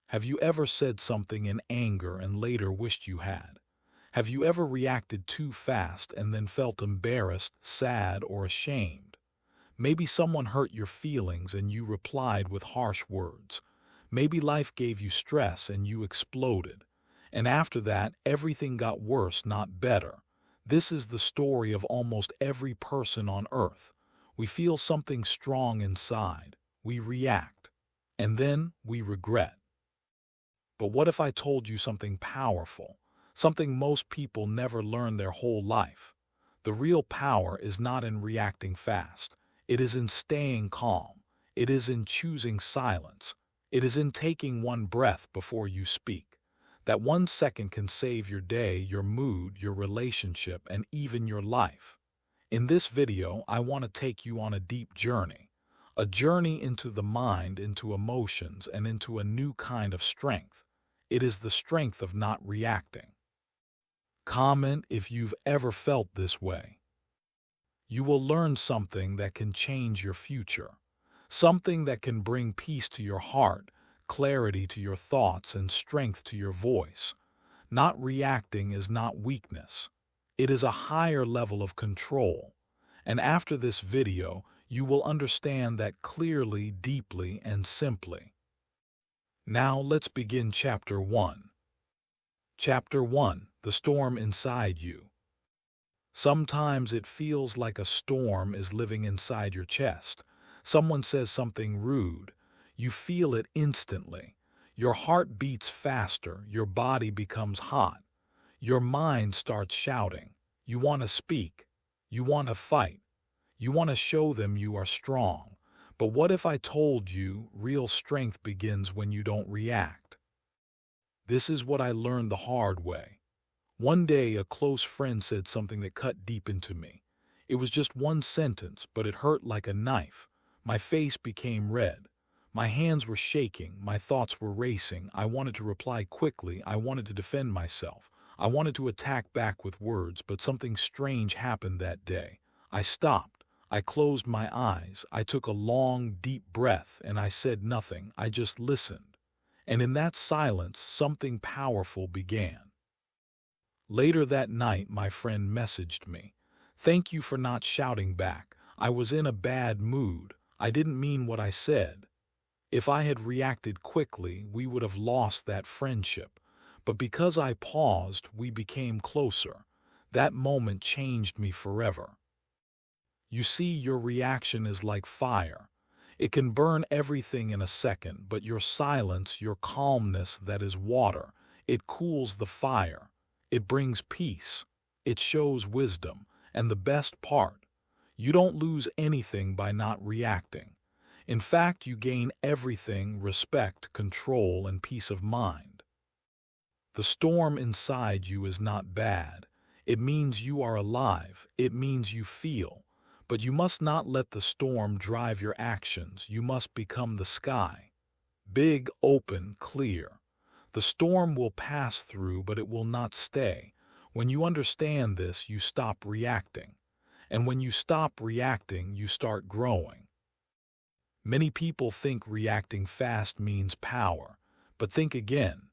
Have you ever said something in anger and later wished you had? Have you ever reacted too fast and then felt embarrassed, sad, or ashamed? Maybe someone hurt your feelings and you replied with harsh words. Maybe life gave you stress and you exploded. And after that, everything got worse, not better. This is the story of almost every person on earth. We feel something strong inside. We react. And then we regret. But what if I told you something powerful? Something most people never learn their whole life. The real power is not in reacting fast. It is in staying calm. It is in choosing silence. It is in taking one breath before you speak. That 1 second can save your day, your mood, your relationship, and even your life. In this video, I want to take you on a deep journey. A journey into the mind, into emotions, and into a new kind of strength. It is the strength of not reacting. Comment if you've ever felt this way. You will learn something that can change your future. Something that can bring peace to your heart, clarity to your thoughts, and strength to your voice. Not reacting is not weakness. It is a higher level of control. And after this video, you will understand that clearly, deeply, and simply. Now let's begin Chapter 1. Chapter 1. The Storm Inside You. Sometimes it feels like a storm is living inside your chest. Someone says something rude. You feel it instantly. Your heart beats faster. Your body becomes hot. Your mind starts shouting. You want to speak. You want to fight. You want to show them you are strong. But what if I told you real strength begins when you don't react? This is what I learned the hard way. One day, a close friend said something that cut deep into me. It was just one sentence, but it hurt like a knife. My face became red. My hands were shaking. My thoughts were racing. I wanted to reply quickly. I wanted to defend myself. I wanted to attack back with words, but something strange happened that day. I stopped. I closed my eyes. I took a long, deep breath, and I said nothing. I just listened. And in that silence, something powerful began. Later that night, my friend messaged me. "Thank you for not shouting back. I was in a bad mood. I didn't mean what I said." If I had reacted quickly, we would have lost that friendship. But because I paused, we became closer. That moment changed me forever. You see, your reaction is like fire. It can burn everything in a second, but your silence, your calmness, that is water. It cools the fire. It brings peace. It shows wisdom. And the best part, you don't lose anything by not reacting. In fact, you gain everything: respect, control, and peace of mind. The storm inside you is not bad. It means you are alive. It means you feel. But you must not let the storm drive your actions. You must become the sky. Big, open, clear. The storm will pass through, but it will not stay. When you understand this, you stop reacting. And when you stop reacting, you start growing. Many people think reacting fast means power. But think again.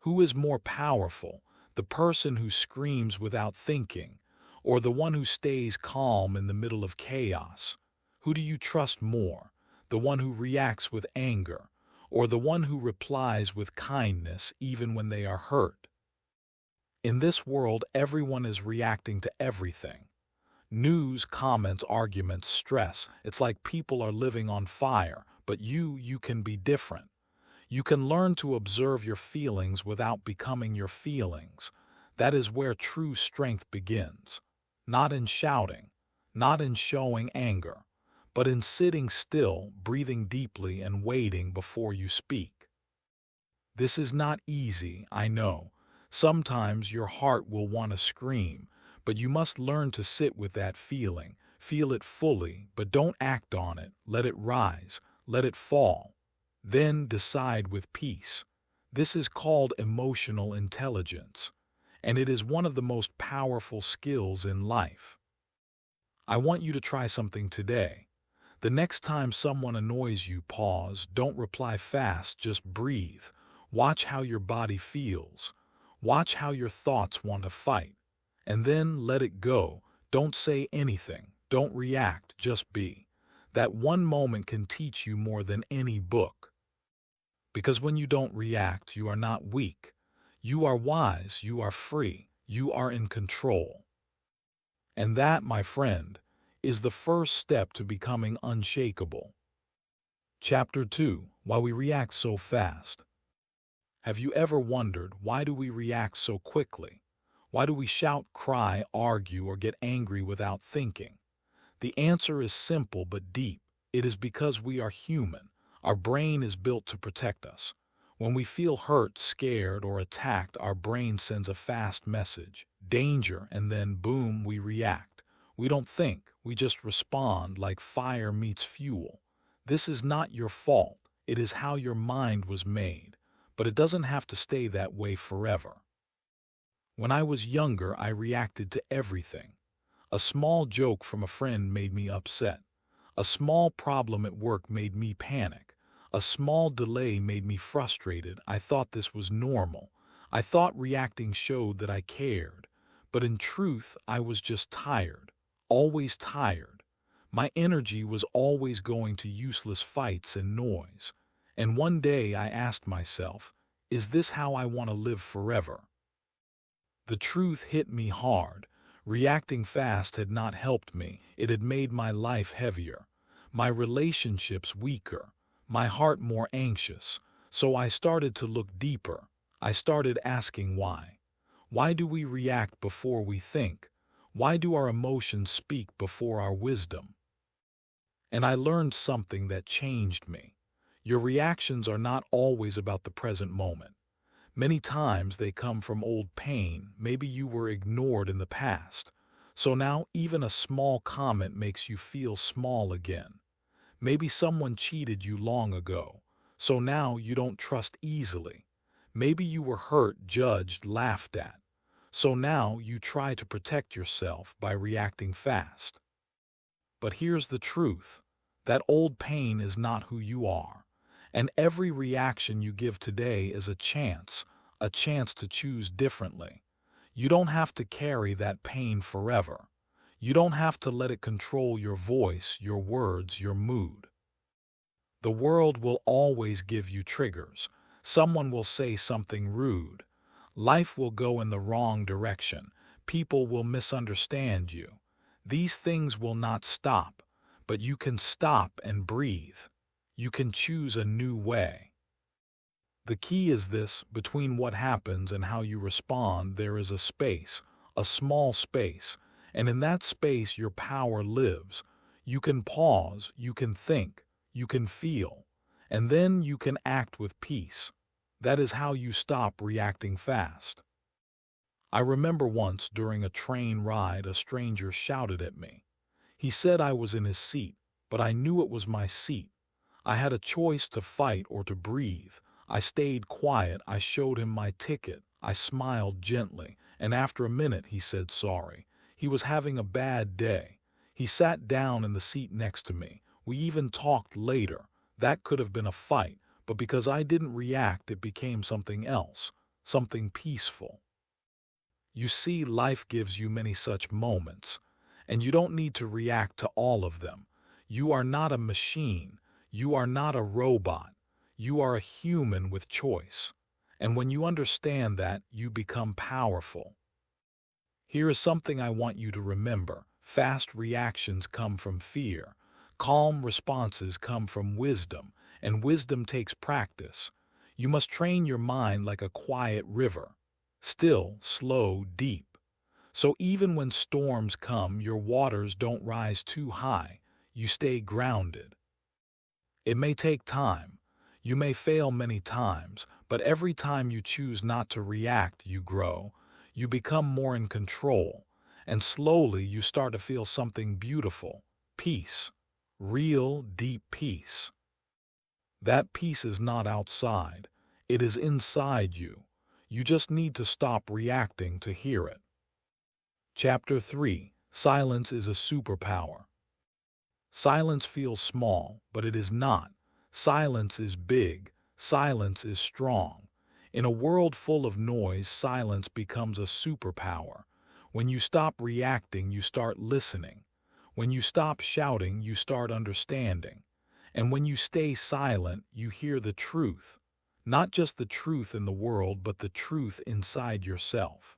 Who is more powerful? The person who screams without thinking, or the one who stays calm in the middle of chaos? Who do you trust more? The one who reacts with anger, or the one who replies with kindness even when they are hurt? In this world, everyone is reacting to everything. News, comments, arguments, stress. It's like people are living on fire, but you can be different. You can learn to observe your feelings without becoming your feelings. That is where true strength begins. Not in shouting, not in showing anger, but in sitting still, breathing deeply, and waiting before you speak. This is not easy, I know. Sometimes your heart will want to scream, but you must learn to sit with that feeling. Feel it fully, but don't act on it. Let it rise, let it fall. Then decide with peace. This is called emotional intelligence, and it is one of the most powerful skills in life. I want you to try something today. The next time someone annoys you, pause. Don't reply fast, just breathe. Watch how your body feels. Watch how your thoughts want to fight. And then let it go. Don't say anything. Don't react. Just be. That one moment can teach you more than any book. Because when you don't react, you are not weak. You are wise. You are free. You are in control. And that, my friend, is the first step to becoming unshakable. Chapter 2. Why we react so fast. Have you ever wondered, why do we react so quickly? Why do we shout, cry, argue, or get angry without thinking? The answer is simple but deep. It is because we are human. Our brain is built to protect us. When we feel hurt, scared, or attacked, our brain sends a fast message, danger, and then boom, we react. We don't think, we just respond like fire meets fuel. This is not your fault. It is how your mind was made. But it doesn't have to stay that way forever. When I was younger, I reacted to everything. A small joke from a friend made me upset. A small problem at work made me panic. A small delay made me frustrated. I thought this was normal. I thought reacting showed that I cared. But in truth, I was just tired. Always tired. My energy was always going to useless fights and noise. And one day I asked myself, is this how I want to live forever? The truth hit me hard. Reacting fast had not helped me. It had made my life heavier, my relationships weaker, my heart more anxious. So I started to look deeper. I started asking why. Why do we react before we think? Why do our emotions speak before our wisdom? And I learned something that changed me. Your reactions are not always about the present moment. Many times they come from old pain. Maybe you were ignored in the past. So now even a small comment makes you feel small again. Maybe someone cheated you long ago. So now you don't trust easily. Maybe you were hurt, judged, laughed at. So now you try to protect yourself by reacting fast. But here's the truth. That old pain is not who you are. And every reaction you give today is a chance to choose differently. You don't have to carry that pain forever. You don't have to let it control your voice, your words, your mood. The world will always give you triggers. Someone will say something rude. Life will go in the wrong direction. People will misunderstand you. These things will not stop, but you can stop and breathe. You can choose a new way. The key is this: between what happens and how you respond, there is a space, a small space, and in that space your power lives. You can pause, you can think, you can feel, and then you can act with peace. That is how you stop reacting fast. I remember once during a train ride, a stranger shouted at me. He said I was in his seat, but I knew it was my seat. I had a choice to fight or to breathe. I stayed quiet. I showed him my ticket. I smiled gently, and after a minute he said sorry. He was having a bad day. He sat down in the seat next to me. We even talked later. That could have been a fight, but because I didn't react, it became something else, something peaceful. You see, life gives you many such moments, and you don't need to react to all of them. You are not a machine. You are not a robot. You are a human with choice. And when you understand that, you become powerful. Here is something I want you to remember. Fast reactions come from fear. Calm responses come from wisdom, and wisdom takes practice. You must train your mind like a quiet river. Still, slow, deep. So even when storms come, your waters don't rise too high. You stay grounded. It may take time. You may fail many times, but every time you choose not to react, you grow. You become more in control, and slowly you start to feel something beautiful. Peace. Real, deep peace. That peace is not outside. It is inside you. You just need to stop reacting to hear it. Chapter 3. Silence is a superpower. Silence feels small, but it is not. Silence is big. Silence is strong. In a world full of noise, silence becomes a superpower. When you stop reacting, you start listening. When you stop shouting, you start understanding. And when you stay silent, you hear the truth. Not just the truth in the world, but the truth inside yourself.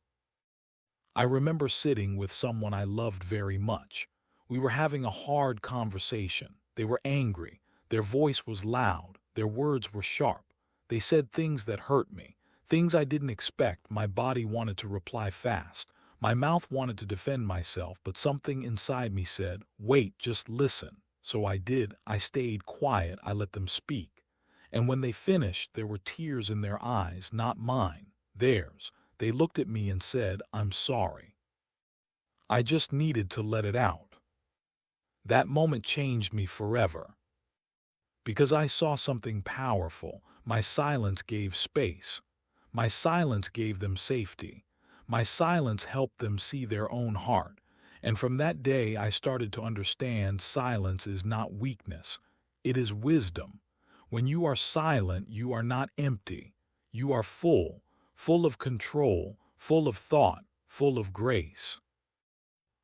I remember sitting with someone I loved very much. We were having a hard conversation. They were angry. Their voice was loud. Their words were sharp. They said things that hurt me, things I didn't expect. My body wanted to reply fast. My mouth wanted to defend myself, but something inside me said, "Wait, just listen." So I did. I stayed quiet. I let them speak. And when they finished, there were tears in their eyes, not mine, theirs. They looked at me and said, "I'm sorry. I just needed to let it out." That moment changed me forever. Because I saw something powerful. My silence gave space. My silence gave them safety. My silence helped them see their own heart. And from that day, I started to understand silence is not weakness. It is wisdom. When you are silent, you are not empty. You are full, full of control, full of thought, full of grace.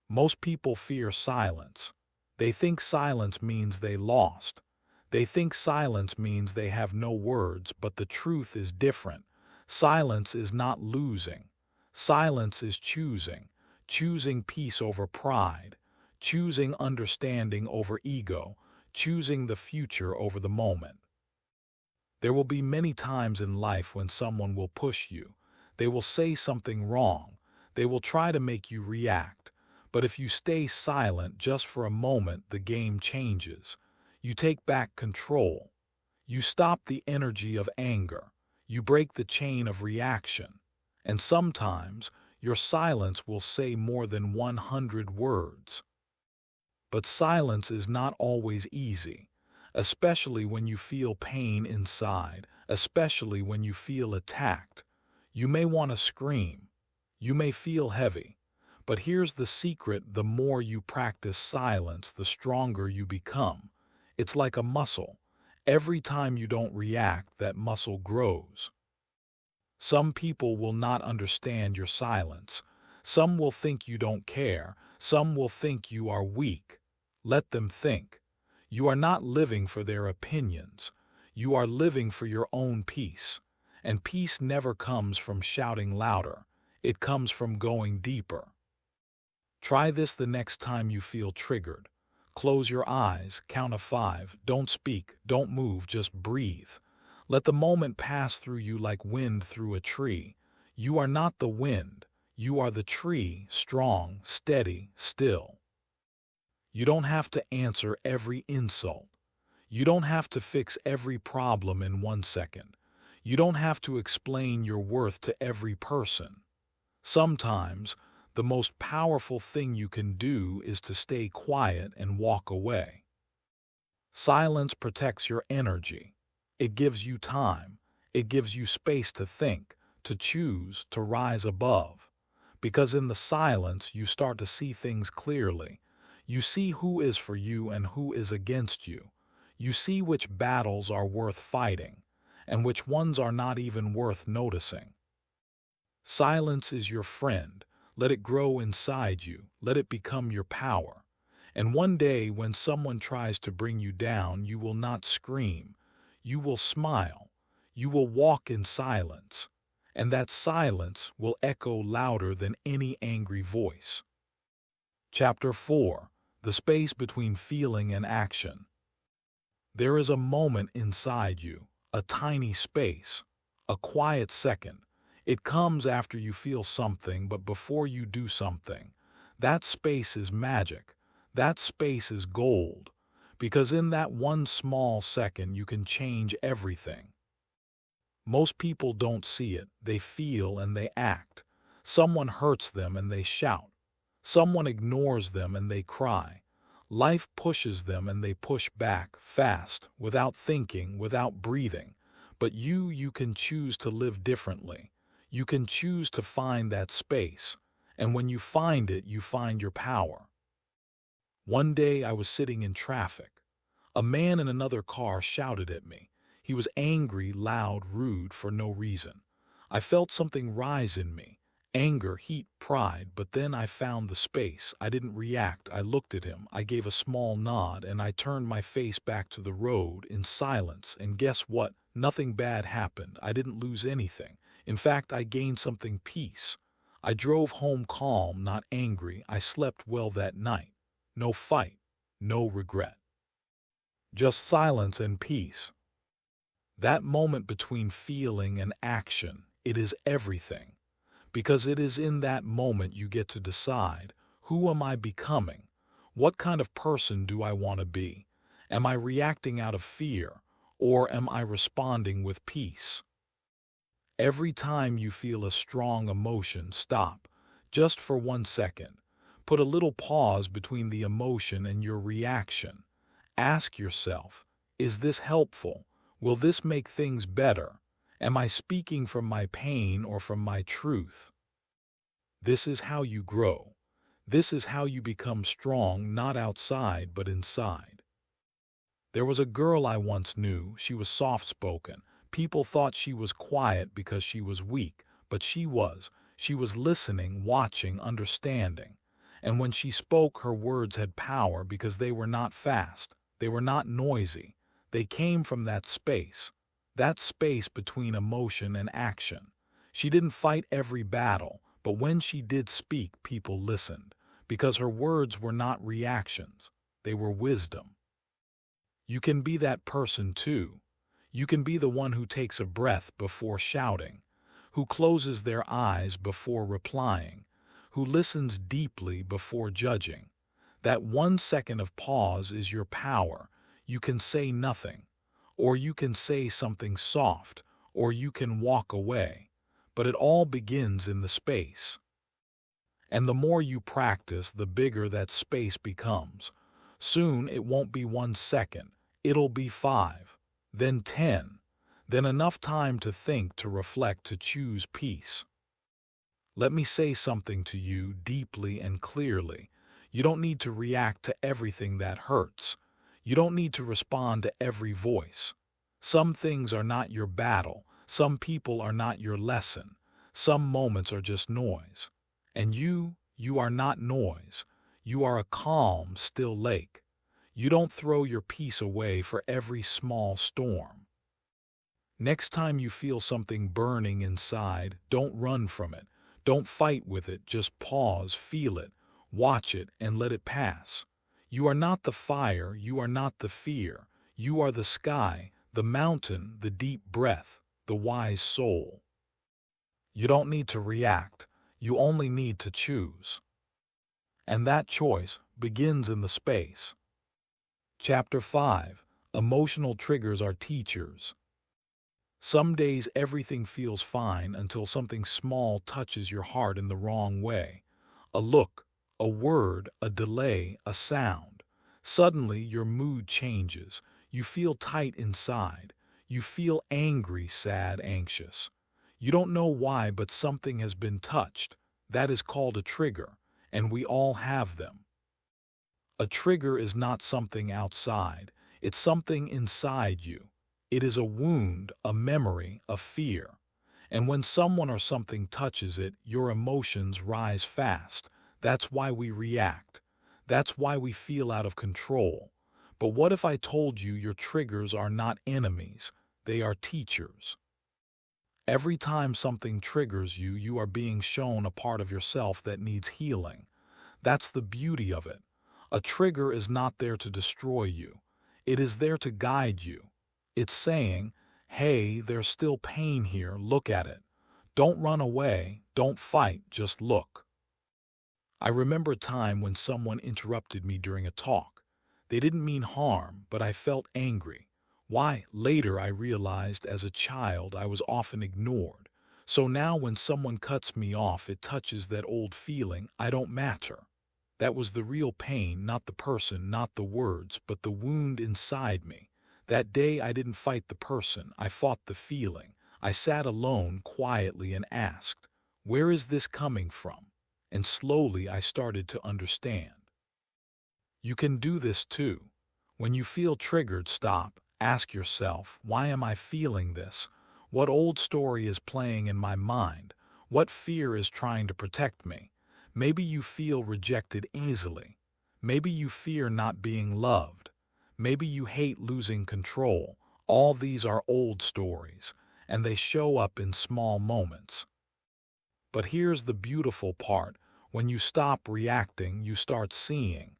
Most people fear silence. They think silence means they lost. They think silence means they have no words, but the truth is different. Silence is not losing. Silence is choosing. Choosing peace over pride. Choosing understanding over ego. Choosing the future over the moment. There will be many times in life when someone will push you. They will say something wrong. They will try to make you react. But if you stay silent just for a moment, the game changes. You take back control. You stop the energy of anger. You break the chain of reaction. And sometimes your silence will say more than 100 words. But silence is not always easy, especially when you feel pain inside, especially when you feel attacked. You may want to scream. You may feel heavy. But here's the secret: the more you practice silence, the stronger you become. It's like a muscle. Every time you don't react, that muscle grows. Some people will not understand your silence. Some will think you don't care. Some will think you are weak. Let them think. You are not living for their opinions. You are living for your own peace. And peace never comes from shouting louder. It comes from going deeper. Try this the next time you feel triggered. Close your eyes, count to 5, don't speak, don't move, just breathe. Let the moment pass through you like wind through a tree. You are not the wind. You are the tree, strong, steady, still. You don't have to answer every insult. You don't have to fix every problem in 1 second. You don't have to explain your worth to every person. Sometimes, the most powerful thing you can do is to stay quiet and walk away. Silence protects your energy. It gives you time. It gives you space to think, to choose, to rise above. Because in the silence, you start to see things clearly. You see who is for you and who is against you. You see which battles are worth fighting, and which ones are not even worth noticing. Silence is your friend. Let it grow inside you. Let it become your power. And one day, when someone tries to bring you down, you will not scream. You will smile. You will walk in silence. And that silence will echo louder than any angry voice. Chapter 4. The Space Between Feeling and Action. There is a moment inside you, a tiny space, a quiet second. It comes after you feel something, but before you do something. That space is magic. That space is gold. Because in that one small second, you can change everything. Most people don't see it. They feel and they act. Someone hurts them and they shout. Someone ignores them and they cry. Life pushes them and they push back, fast, without thinking, without breathing. But you can choose to live differently. You can choose to find that space. And when you find it, you find your power. One day I was sitting in traffic. A man in another car shouted at me. He was angry, loud, rude, for no reason. I felt something rise in me. Anger, heat, pride, but then I found the space. I didn't react. I looked at him. I gave a small nod, and I turned my face back to the road in silence. And guess what? Nothing bad happened. I didn't lose anything. In fact, I gained something: peace. I drove home calm, not angry. I slept well that night. No fight, no regret. Just silence and peace. That moment between feeling and action, it is everything. Because it is in that moment you get to decide, who am I becoming? What kind of person do I want to be? Am I reacting out of fear, or am I responding with peace? Every time you feel a strong emotion, stop, just for 1 second. Put a little pause between the emotion and your reaction. Ask yourself, is this helpful? Will this make things better? Am I speaking from my pain or from my truth? This is how you grow. This is how you become strong, not outside, but inside. There was a girl I once knew. She was soft-spoken. People thought she was quiet because she was weak, but she was. She was listening, watching, understanding. And when she spoke, her words had power because they were not fast. They were not noisy. They came from that space between emotion and action. She didn't fight every battle, but when she did speak, people listened, because her words were not reactions. They were wisdom. You can be that person too. You can be the one who takes a breath before shouting, who closes their eyes before replying, who listens deeply before judging. That 1 second of pause is your power. You can say nothing, or you can say something soft, or you can walk away. But it all begins in the space. And the more you practice, the bigger that space becomes. Soon it won't be 1 second, it'll be 5, then 10, then enough time to think, to reflect, to choose peace. Let me say something to you deeply and clearly. You don't need to react to everything that hurts. You don't need to respond to every voice. Some things are not your battle. Some people are not your lesson. Some moments are just noise. And you are not noise. You are a calm, still lake. You don't throw your peace away for every small storm. Next time you feel something burning inside, don't run from it. Don't fight with it. Just pause, feel it, watch it, and let it pass. You are not the fire. You are not the fear. You are the sky, the mountain, the deep breath, the wise soul. You don't need to react. You only need to choose. And that choice begins in the space. Chapter 5. Emotional triggers are teachers. Some days everything feels fine until something small touches your heart in the wrong way. A look, a word, a delay, a sound. Suddenly your mood changes. You feel tight inside. You feel angry, sad, anxious. You don't know why, but something has been touched. That is called a trigger, and we all have them. A trigger is not something outside. It's something inside you. It is a wound, a memory, a fear. And when someone or something touches it, your emotions rise fast. That's why we react. That's why we feel out of control. But what if I told you your triggers are not enemies? They are teachers. Every time something triggers you, you are being shown a part of yourself that needs healing. That's the beauty of it. A trigger is not there to destroy you. It is there to guide you. It's saying, hey, there's still pain here, look at it. Don't run away, don't fight, just look. I remember a time when someone interrupted me during a talk. They didn't mean harm, but I felt angry. Why? Later I realized as a child I was often ignored. So now when someone cuts me off, it touches that old feeling, I don't matter. That was the real pain, not the person, not the words, but the wound inside me. That day I didn't fight the person, I fought the feeling. I sat alone quietly and asked, where is this coming from? And slowly I started to understand. You can do this too. When you feel triggered, stop. Ask yourself, why am I feeling this? What old story is playing in my mind? What fear is trying to protect me? Maybe you feel rejected easily. Maybe you fear not being loved. Maybe you hate losing control. All these are old stories, and they show up in small moments. But here's the beautiful part. When you stop reacting, you start seeing.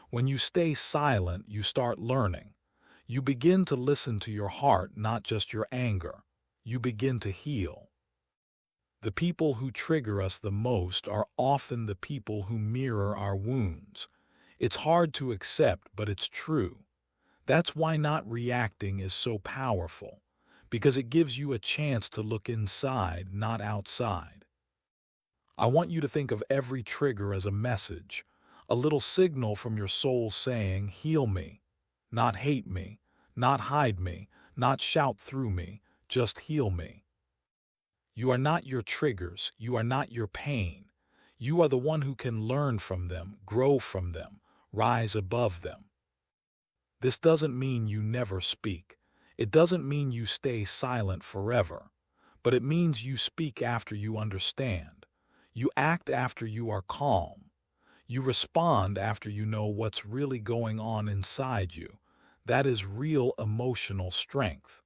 When you stay silent, you start learning. You begin to listen to your heart, not just your anger. You begin to heal. The people who trigger us the most are often the people who mirror our wounds. It's hard to accept, but it's true. That's why not reacting is so powerful, because it gives you a chance to look inside, not outside. I want you to think of every trigger as a message, a little signal from your soul saying, heal me, not hate me, not hide me, not shout through me, just heal me. You are not your triggers, you are not your pain. You are the one who can learn from them, grow from them, rise above them. This doesn't mean you never speak. It doesn't mean you stay silent forever. But it means you speak after you understand. You act after you are calm. You respond after you know what's really going on inside you. That is real emotional strength.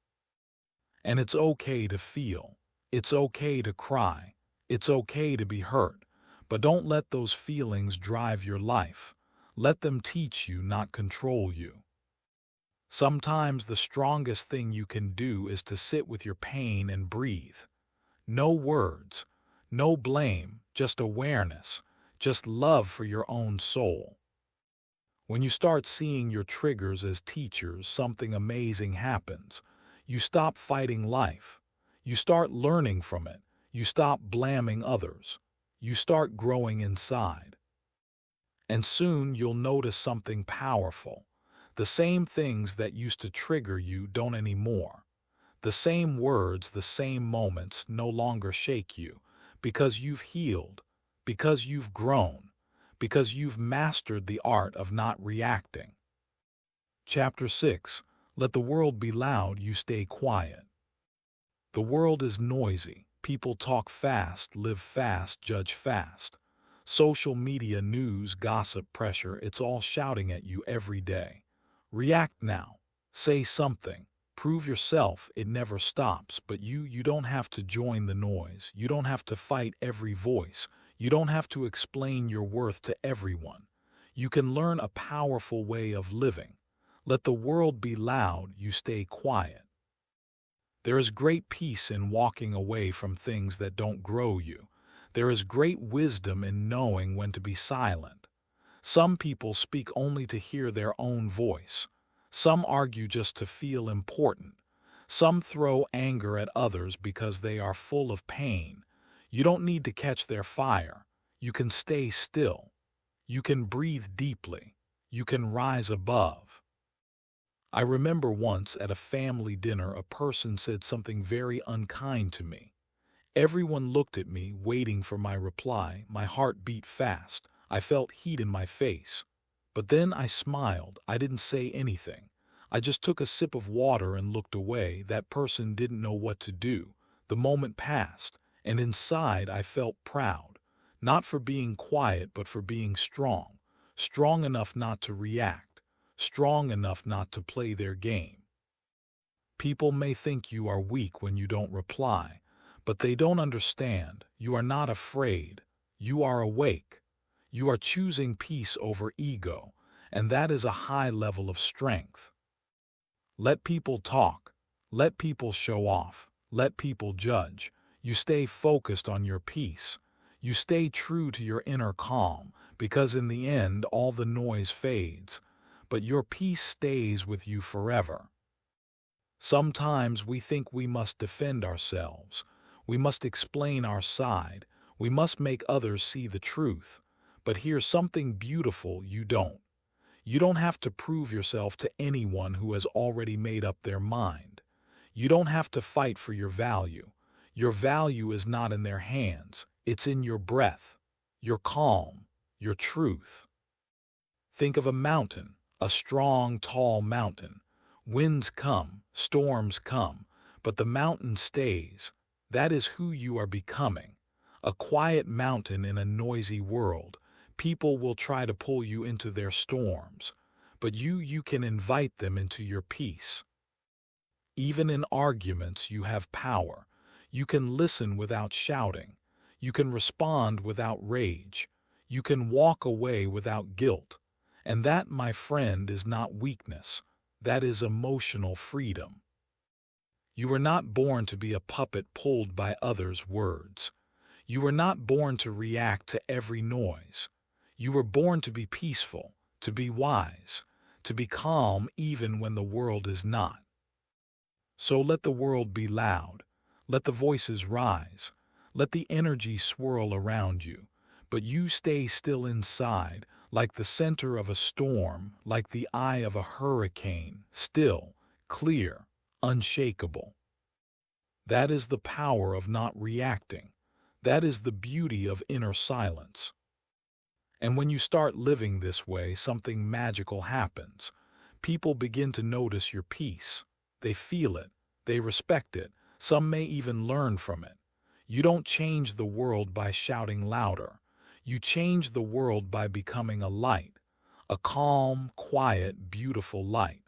And it's okay to feel. It's okay to cry. It's okay to be hurt. But don't let those feelings drive your life. Let them teach you, not control you. Sometimes the strongest thing you can do is to sit with your pain and breathe. No words, no blame, just awareness, just love for your own soul. When you start seeing your triggers as teachers, something amazing happens. You stop fighting life. You start learning from it. You stop blaming others. You start growing inside. And soon you'll notice something powerful. The same things that used to trigger you don't anymore. The same words, the same moments no longer shake you, because you've healed, because you've grown, because you've mastered the art of not reacting. Chapter 6. Let the world be loud, you stay quiet. The world is noisy. People talk fast, live fast, judge fast. Social media, news, gossip, pressure, it's all shouting at you every day. React now. Say something. Prove yourself. It never stops. But you don't have to join the noise. You don't have to fight every voice. You don't have to explain your worth to everyone. You can learn a powerful way of living. Let the world be loud, you stay quiet. There is great peace in walking away from things that don't grow you. There is great wisdom in knowing when to be silent. Some people speak only to hear their own voice. Some argue just to feel important. Some throw anger at others because they are full of pain. You don't need to catch their fire. You can stay still. You can breathe deeply. You can rise above. I remember once at a family dinner, a person said something very unkind to me. Everyone looked at me, waiting for my reply. My heart beat fast. I felt heat in my face. But then I smiled. I didn't say anything. I just took a sip of water and looked away. That person didn't know what to do. The moment passed, and inside I felt proud. Not for being quiet, but for being strong. Strong enough not to react. Strong enough not to play their game. People may think you are weak when you don't reply, but they don't understand. You are not afraid. You are awake. You are choosing peace over ego, and that is a high level of strength. Let people talk. Let people show off. Let people judge. You stay focused on your peace. You stay true to your inner calm, because in the end all the noise fades, but your peace stays with you forever. Sometimes we think we must defend ourselves. We must explain our side. We must make others see the truth. But here's something beautiful: you don't. You don't have to prove yourself to anyone who has already made up their mind. You don't have to fight for your value. Your value is not in their hands. It's in your breath, your calm, your truth. Think of a mountain, a strong, tall mountain. Winds come, storms come, but the mountain stays. That is who you are becoming. A quiet mountain in a noisy world. People will try to pull you into their storms, but you can invite them into your peace. Even in arguments, you have power. You can listen without shouting. You can respond without rage. You can walk away without guilt. And that, my friend, is not weakness. That is emotional freedom. You were not born to be a puppet pulled by others' words. You were not born to react to every noise. You were born to be peaceful, to be wise, to be calm even when the world is not. So let the world be loud. Let the voices rise. Let the energy swirl around you. But you stay still inside, like the center of a storm, like the eye of a hurricane, still, clear, unshakable. That is the power of not reacting. That is the beauty of inner silence. And when you start living this way, something magical happens. People begin to notice your peace. They feel it. They respect it. Some may even learn from it. You don't change the world by shouting louder. You change the world by becoming a light. A calm, quiet, beautiful light.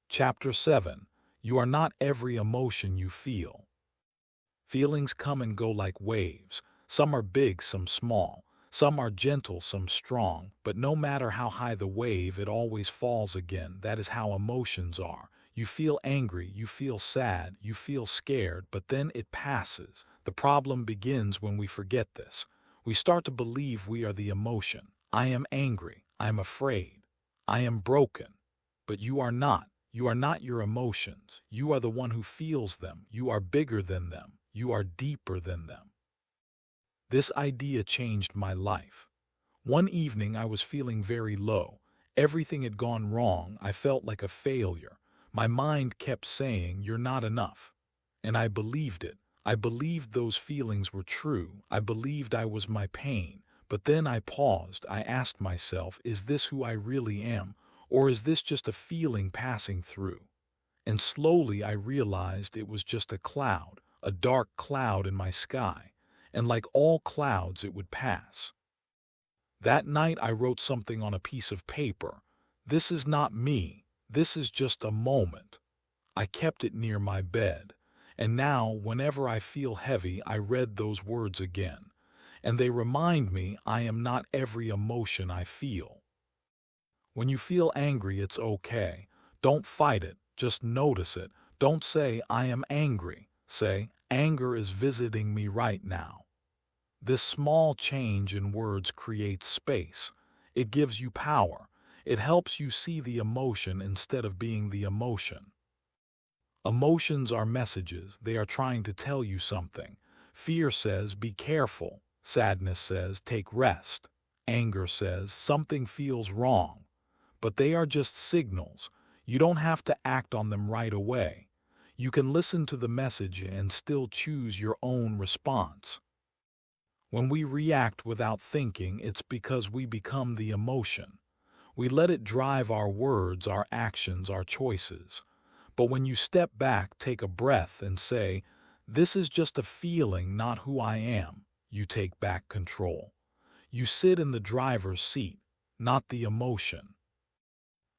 Chapter 7. You are not every emotion you feel. Feelings come and go like waves. Some are big, some small. Some are gentle, some strong. But no matter how high the wave, it always falls again. That is how emotions are. You feel angry, you feel sad, you feel scared, but then it passes. The problem begins when we forget this. We start to believe we are the emotion. I am angry. I am afraid. I am broken. But you are not. You are not your emotions. You are the one who feels them. You are bigger than them. You are deeper than them. This idea changed my life. One evening I was feeling very low. Everything had gone wrong. I felt like a failure. My mind kept saying, "You're not enough." And I believed it. I believed those feelings were true. I believed I was my pain. But then I paused. I asked myself, is this who I really am? Or is this just a feeling passing through? And slowly I realized it was just a cloud, a dark cloud in my sky. And like all clouds, it would pass. That night I wrote something on a piece of paper. This is not me. This is just a moment. I kept it near my bed. And now, whenever I feel heavy, I read those words again. And they remind me I am not every emotion I feel. When you feel angry, it's okay. Don't fight it. Just notice it. Don't say, "I am angry." Say, "Anger is visiting me right now." This small change in words creates space. It gives you power. It helps you see the emotion instead of being the emotion. Emotions are messages. They are trying to tell you something. Fear says, "Be careful." Sadness says, "Take rest." Anger says, "Something feels wrong." But they are just signals. You don't have to act on them right away. You can listen to the message and still choose your own response. When we react without thinking, it's because we become the emotion. We let it drive our words, our actions, our choices. But when you step back, take a breath, and say, "This is just a feeling, not who I am," you take back control. You sit in the driver's seat, not the emotion.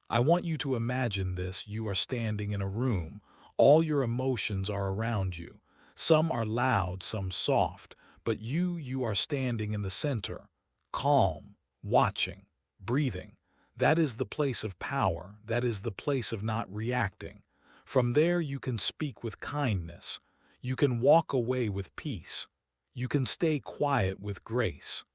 I want you to imagine this. You are standing in a room. All your emotions are around you. Some are loud, some soft, but you are standing in the center, calm, watching, breathing. That is the place of power. That is the place of not reacting. From there you can speak with kindness. You can walk away with peace. You can stay quiet with grace.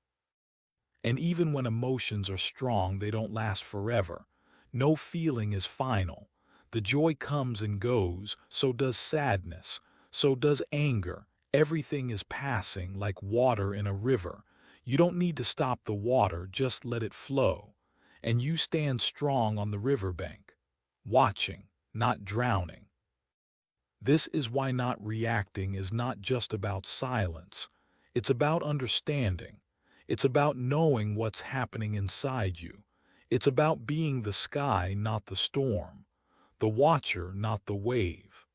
And even when emotions are strong, they don't last forever. No feeling is final. The joy comes and goes, so does sadness, so does anger. Everything is passing like water in a river. You don't need to stop the water, just let it flow. And you stand strong on the riverbank, watching, not drowning. This is why not reacting is not just about silence. It's about understanding. It's about knowing what's happening inside you. It's about being the sky, not the storm, the watcher, not the wave.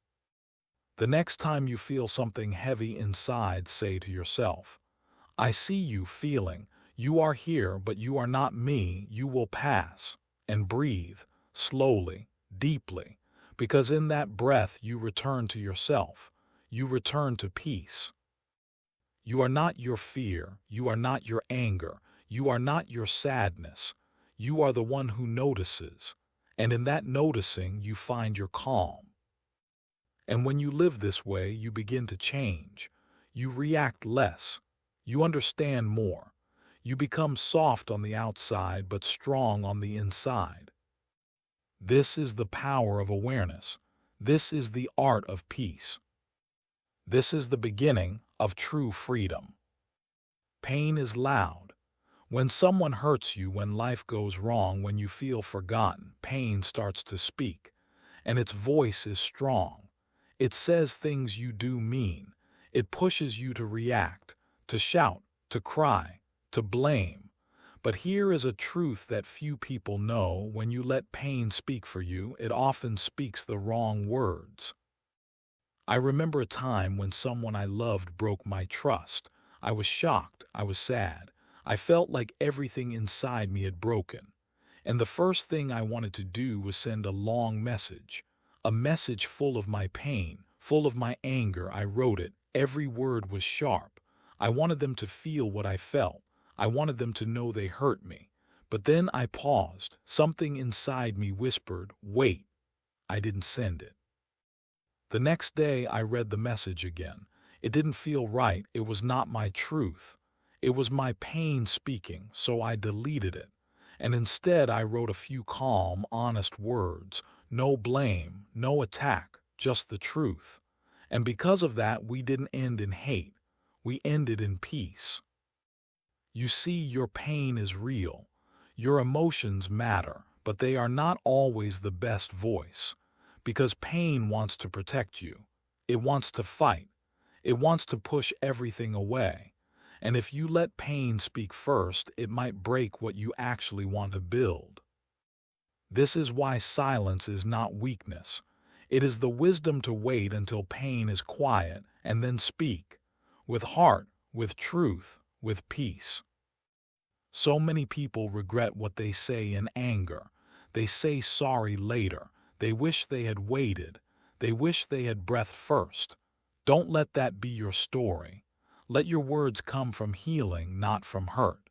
The next time you feel something heavy inside, say to yourself, I see you feeling. You are here, but you are not me. You will pass. And breathe, slowly, deeply, because in that breath you return to yourself. You return to peace. You are not your fear. You are not your anger. You are not your sadness. You are the one who notices. And in that noticing, you find your calm. And when you live this way, you begin to change. You react less. You understand more. You become soft on the outside but strong on the inside. This is the power of awareness. This is the art of peace. This is the beginning of true freedom. Pain is loud. When someone hurts you, when life goes wrong, when you feel forgotten, pain starts to speak, and its voice is strong. It says things you do mean. It pushes you to react, to shout, to cry, to blame. But here is a truth that few people know: when you let pain speak for you, it often speaks the wrong words. I remember a time when someone I loved broke my trust. I was shocked. I was sad. I felt like everything inside me had broken. And the first thing I wanted to do was send a long message. A message full of my pain, full of my anger. I wrote it. Every word was sharp. I wanted them to feel what I felt. I wanted them to know they hurt me. But then I paused. Something inside me whispered, wait. I didn't send it. The next day I read the message again. It didn't feel right. It was not my truth. It was my pain speaking, so I deleted it. And instead I wrote a few calm, honest words. No blame, no attack, just the truth. And because of that, we didn't end in hate. We ended in peace. You see, your pain is real. Your emotions matter, but they are not always the best voice. Because pain wants to protect you. It wants to fight. It wants to push everything away. And if you let pain speak first, it might break what you actually want to build. This is why silence is not weakness. It is the wisdom to wait until pain is quiet and then speak. With heart, with truth, with peace. So many people regret what they say in anger. They say sorry later. They wish they had waited. They wish they had breathed first. Don't let that be your story. Let your words come from healing, not from hurt.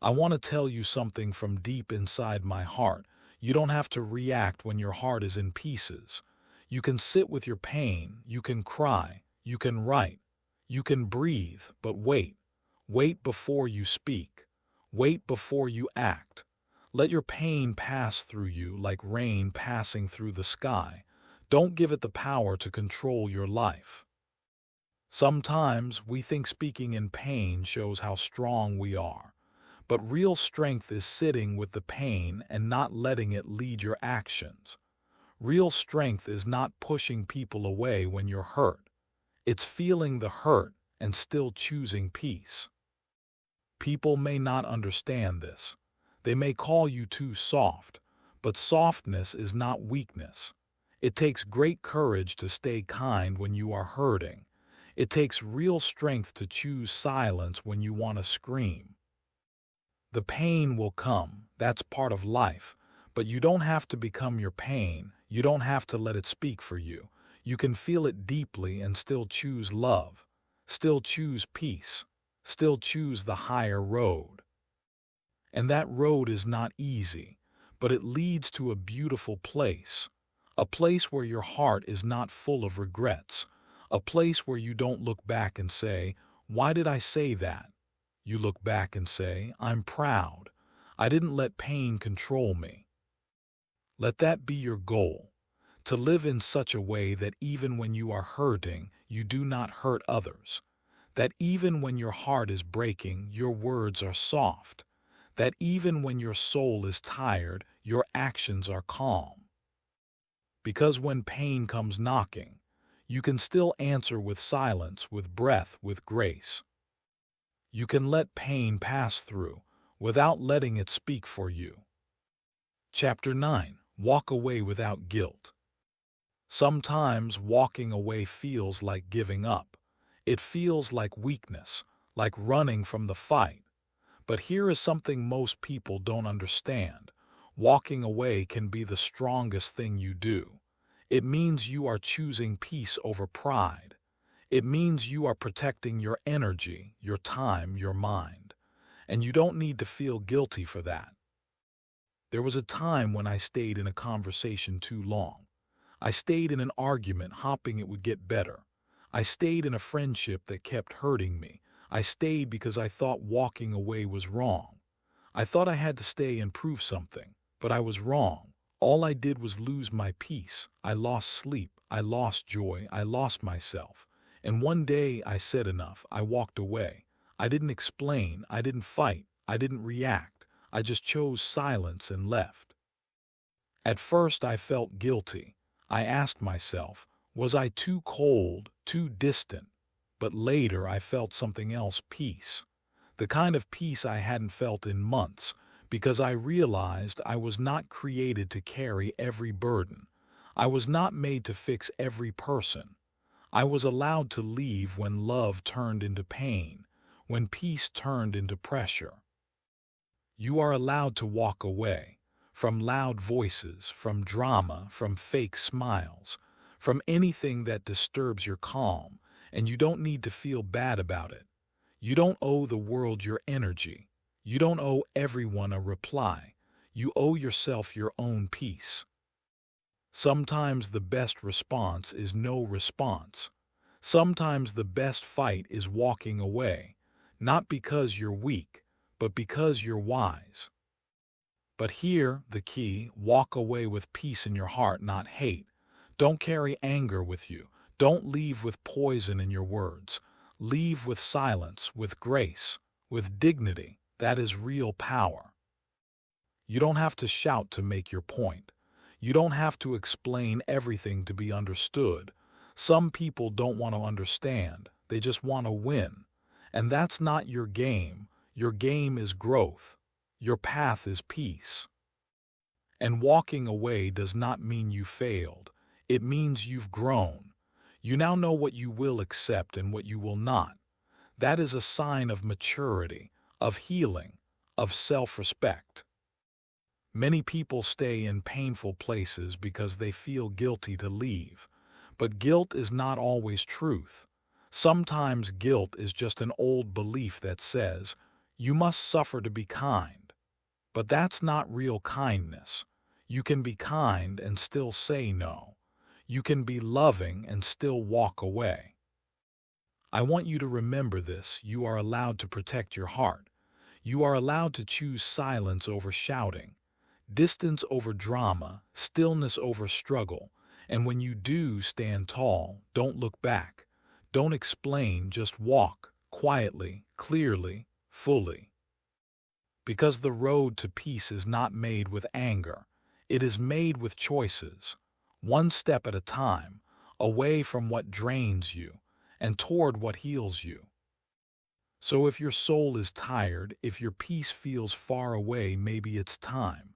I want to tell you something from deep inside my heart. You don't have to react when your heart is in pieces. You can sit with your pain. You can cry. You can write. You can breathe, but wait. Wait before you speak. Wait before you act. Let your pain pass through you like rain passing through the sky. Don't give it the power to control your life. Sometimes we think speaking in pain shows how strong we are. But real strength is sitting with the pain and not letting it lead your actions. Real strength is not pushing people away when you're hurt. It's feeling the hurt and still choosing peace. People may not understand this. They may call you too soft, but softness is not weakness. It takes great courage to stay kind when you are hurting. It takes real strength to choose silence when you want to scream. The pain will come, that's part of life, but you don't have to become your pain. You don't have to let it speak for you. You can feel it deeply and still choose love, still choose peace, still choose the higher road. And that road is not easy, but it leads to a beautiful place. A place where your heart is not full of regrets. A place where you don't look back and say, why did I say that? You look back and say, I'm proud. I didn't let pain control me. Let that be your goal. To live in such a way that even when you are hurting, you do not hurt others. That even when your heart is breaking, your words are soft. That even when your soul is tired, your actions are calm. Because when pain comes knocking, you can still answer with silence, with breath, with grace. You can let pain pass through without letting it speak for you. Chapter 9. Walk away without guilt. Sometimes walking away feels like giving up. It feels like weakness, like running from the fight. But here is something most people don't understand. Walking away can be the strongest thing you do. It means you are choosing peace over pride. It means you are protecting your energy, your time, your mind. And you don't need to feel guilty for that. There was a time when I stayed in a conversation too long. I stayed in an argument hoping it would get better. I stayed in a friendship that kept hurting me. I stayed because I thought walking away was wrong. I thought I had to stay and prove something, but I was wrong. All I did was lose my peace. I lost sleep. I lost joy. I lost myself. And one day I said enough. I walked away. I didn't explain. I didn't fight. I didn't react. I just chose silence and left. At first I felt guilty. I asked myself, was I too cold, too distant? But later I felt something else, peace. The kind of peace I hadn't felt in months, because I realized I was not created to carry every burden. I was not made to fix every person. I was allowed to leave when love turned into pain, when peace turned into pressure. You are allowed to walk away from loud voices, from drama, from fake smiles, from anything that disturbs your calm, and you don't need to feel bad about it. You don't owe the world your energy. You don't owe everyone a reply. You owe yourself your own peace. Sometimes the best response is no response. Sometimes the best fight is walking away, not because you're weak, but because you're wise. But here, the key, walk away with peace in your heart, not hate. Don't carry anger with you. Don't leave with poison in your words. Leave with silence, with grace, with dignity. That is real power. You don't have to shout to make your point. You don't have to explain everything to be understood. Some people don't want to understand. They just want to win. And that's not your game. Your game is growth. Your path is peace. And walking away does not mean you failed. It means you've grown. You now know what you will accept and what you will not. That is a sign of maturity, of healing, of self-respect. Many people stay in painful places because they feel guilty to leave. But guilt is not always truth. Sometimes guilt is just an old belief that says, you must suffer to be kind. But that's not real kindness. You can be kind and still say no. You can be loving and still walk away. I want you to remember this. You are allowed to protect your heart. You are allowed to choose silence over shouting, distance over drama, stillness over struggle. And when you do stand tall, don't look back. Don't explain, just walk, quietly, clearly, fully. Because the road to peace is not made with anger. It is made with choices, one step at a time, away from what drains you and toward what heals you. So if your soul is tired, if your peace feels far away, maybe it's time.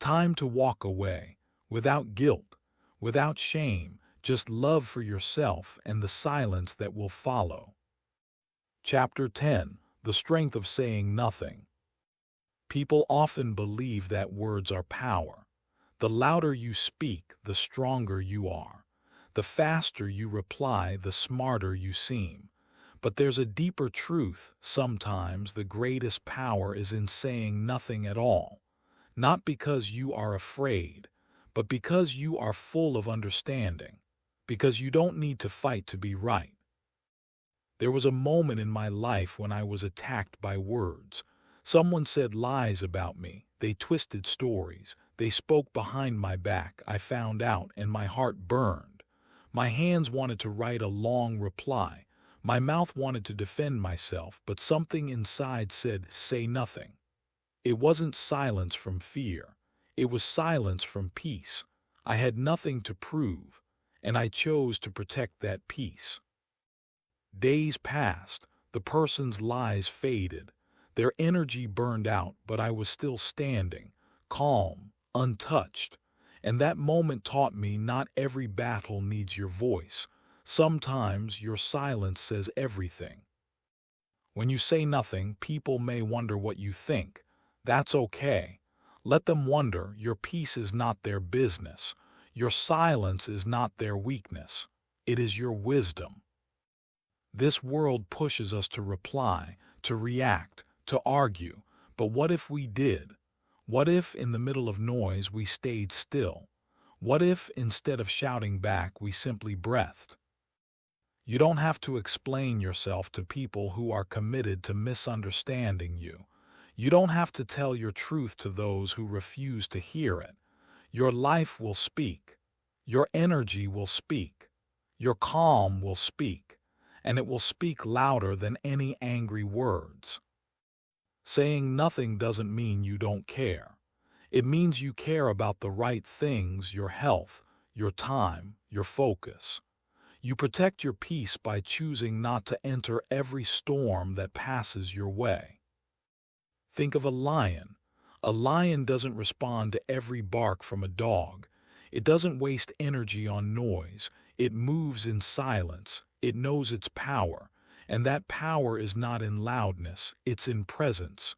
Time to walk away, without guilt, without shame, just love for yourself and the silence that will follow. Chapter 10. The Strength of Saying Nothing. People often believe that words are power. The louder you speak, the stronger you are. The faster you reply, the smarter you seem. But there's a deeper truth. Sometimes the greatest power is in saying nothing at all. Not because you are afraid, but because you are full of understanding. Because you don't need to fight to be right. There was a moment in my life when I was attacked by words. Someone said lies about me. They twisted stories. They spoke behind my back. I found out, and my heart burned. My hands wanted to write a long reply. My mouth wanted to defend myself, but something inside said, say nothing. It wasn't silence from fear. It was silence from peace. I had nothing to prove, and I chose to protect that peace. Days passed. The person's lies faded. Their energy burned out, but I was still standing, calm, untouched. And that moment taught me not every battle needs your voice. Sometimes your silence says everything. When you say nothing, people may wonder what you think. That's okay. Let them wonder. Your peace is not their business. Your silence is not their weakness. It is your wisdom. This world pushes us to reply, to react, to argue. But what if we did? What if, in the middle of noise, we stayed still? What if, instead of shouting back, we simply breathed? You don't have to explain yourself to people who are committed to misunderstanding you. You don't have to tell your truth to those who refuse to hear it. Your life will speak. Your energy will speak. Your calm will speak. And it will speak louder than any angry words. Saying nothing doesn't mean you don't care. It means you care about the right things: your health, your time, your focus. You protect your peace by choosing not to enter every storm that passes your way. Think of a lion. A lion doesn't respond to every bark from a dog. It doesn't waste energy on noise. It moves in silence. It knows its power. And that power is not in loudness, it's in presence.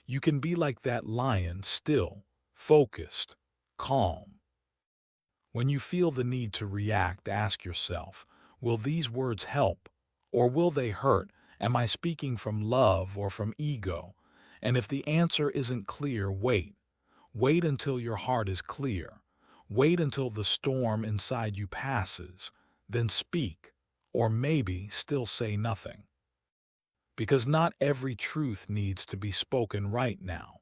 You can be like that lion, still, focused, calm. When you feel the need to react, ask yourself, will these words help? Or will they hurt? Am I speaking from love or from ego? And if the answer isn't clear, wait. Wait until your heart is clear. Wait until the storm inside you passes. Then speak. Or maybe still say nothing. Because not every truth needs to be spoken right now.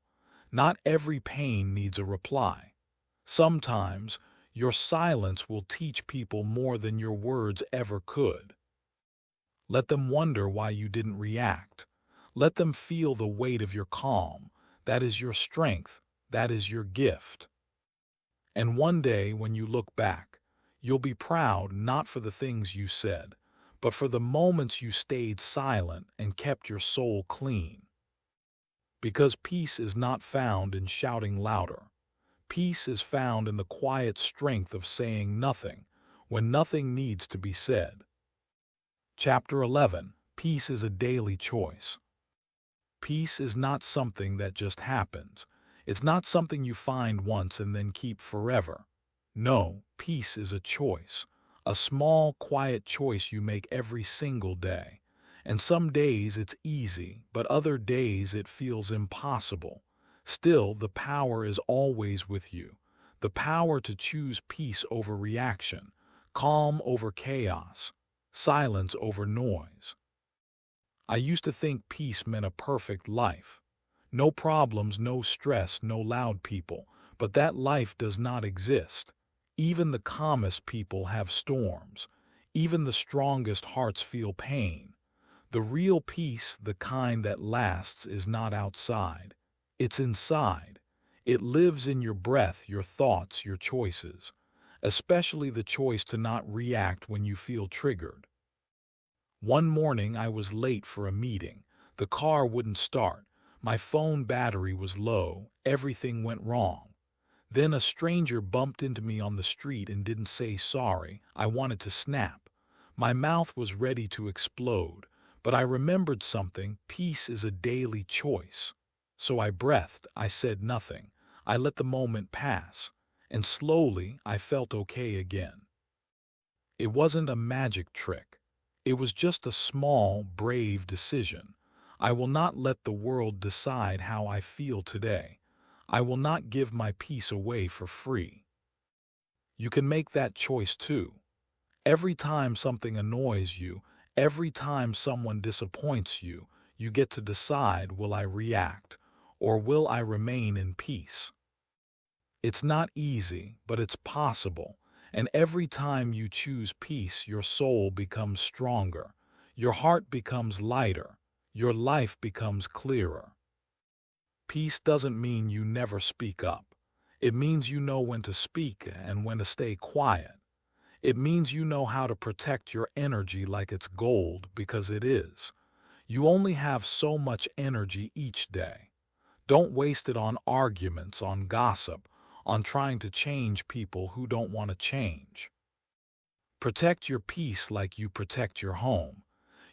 Not every pain needs a reply. Sometimes, your silence will teach people more than your words ever could. Let them wonder why you didn't react. Let them feel the weight of your calm. That is your strength. That is your gift. And one day, when you look back, you'll be proud not for the things you said, but for the moments you stayed silent and kept your soul clean. Because peace is not found in shouting louder. Peace is found in the quiet strength of saying nothing when nothing needs to be said. Chapter 11. Peace is a daily choice. Peace is not something that just happens. It's not something you find once and then keep forever. No, peace is a choice. A small, quiet choice you make every single day. And some days it's easy, but other days it feels impossible. Still, the power is always with you. The power to choose peace over reaction, calm over chaos, silence over noise. I used to think peace meant a perfect life. No problems, no stress, no loud people. But that life does not exist. Even the calmest people have storms. Even the strongest hearts feel pain. The real peace, the kind that lasts, is not outside. It's inside. It lives in your breath, your thoughts, your choices. Especially the choice to not react when you feel triggered. One morning I was late for a meeting. The car wouldn't start. My phone battery was low. Everything went wrong. Then a stranger bumped into me on the street and didn't say sorry. I wanted to snap. My mouth was ready to explode. But I remembered something. Peace is a daily choice. So I breathed. I said nothing. I let the moment pass. And slowly I felt okay again. It wasn't a magic trick. It was just a small, brave decision. I will not let the world decide how I feel today. I will not give my peace away for free. You can make that choice too. Every time something annoys you, every time someone disappoints you, you get to decide, will I react or will I remain in peace? It's not easy, but it's possible. And every time you choose peace, your soul becomes stronger. Your heart becomes lighter. Your life becomes clearer. Peace doesn't mean you never speak up. It means you know when to speak and when to stay quiet. It means you know how to protect your energy like it's gold, because it is. You only have so much energy each day. Don't waste it on arguments, on gossip, on trying to change people who don't want to change. Protect your peace like you protect your home.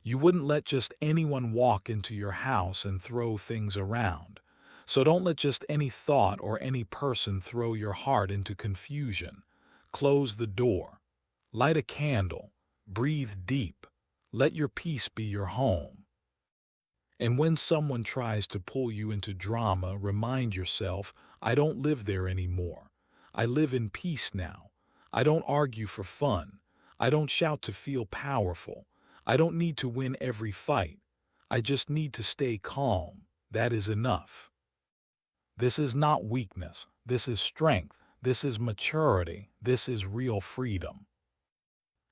You wouldn't let just anyone walk into your house and throw things around. So don't let just any thought or any person throw your heart into confusion. Close the door. Light a candle. Breathe deep. Let your peace be your home. And when someone tries to pull you into drama, remind yourself, I don't live there anymore. I live in peace now. I don't argue for fun. I don't shout to feel powerful. I don't need to win every fight. I just need to stay calm. That is enough. This is not weakness. This is strength. This is maturity. This is real freedom.